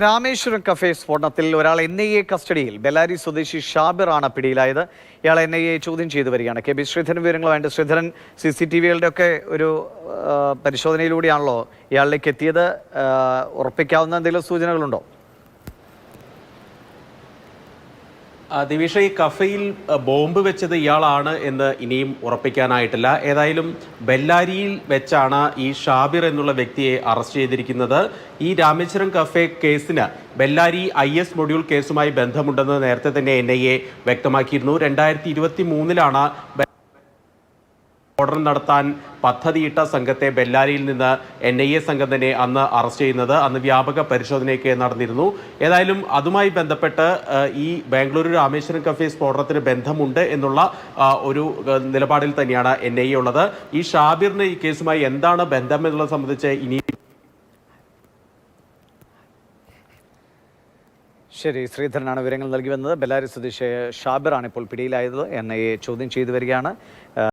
Rameswaram cafe സ്ഫോടനത്തിൽ ഒരാൾ NIA കസ്റ്റഡിയിൽ ബെല്ലാരി സ്വദേശി ഷാബിറാണ് പിടിയിലായത്. ഇയാൾ NIA ചോദ്യം ചെയ്തു വരികയാണ്. KB ശ്രീധരൻ വിവരങ്ങളുമായിട്ട്. ശ്രീധരൻ, CCTV-കളുടെ ഒക്കെ ഒരു പരിശോധനയിലൂടെയാണല്ലോ ഇയാളിലേക്ക് എത്തിയത്. ഉറപ്പിക്കാവുന്ന എന്തെങ്കിലും സൂചനകളുണ്ടോ? ദിവിഷ, ഈ കഫയിൽ ബോംബ് വെച്ചത് ഇയാളാണ് എന്ന് ഇനിയും ഉറപ്പിക്കാനായിട്ടില്ല. ഏതായാലും ബെല്ലാരിയിൽ വെച്ചാണ് ഈ ഷാബിർ എന്നുള്ള വ്യക്തിയെ അറസ്റ്റ് ചെയ്തിരിക്കുന്നത്. ഈ രാമേശ്വരം കഫേ കേസിന് ബെല്ലാരി IS മൊഡ്യൂൾ കേസുമായി ബന്ധമുണ്ടെന്ന് നേരത്തെ തന്നെ NIA വ്യക്തമാക്കിയിരുന്നു. 2023-ലാണ് സ്ഫോടനം നടത്താൻ പദ്ധതിയിട്ട സംഘത്തെ ബെല്ലാരിയിൽ നിന്ന് NIA സംഘം തന്നെ അന്ന് അറസ്റ്റ് ചെയ്യുന്നത്. അന്ന് വ്യാപക പരിശോധനയൊക്കെ നടന്നിരുന്നു. ഏതായാലും അതുമായി ബന്ധപ്പെട്ട് ഈ ബാംഗ്ലൂരു രാമേശ്വരം കഫേ സ്ഫോടനത്തിന് ബന്ധമുണ്ട് എന്നുള്ള ഒരു നിലപാടിൽ തന്നെയാണ് NIA ഉള്ളത്. ഈ ഷാബിറിന് ഈ കേസുമായി എന്താണ് ബന്ധം എന്നുള്ളത് സംബന്ധിച്ച് ഇനി ശരി, ശ്രീധരനാണ് വിവരങ്ങൾ നൽകി വന്നത്. ബെല്ലാരി സ്വദേശി ഷാബിറാണ് ഇപ്പോൾ പിടിയിലായത്. NIA ചോദ്യം ചെയ്തു വരികയാണ്.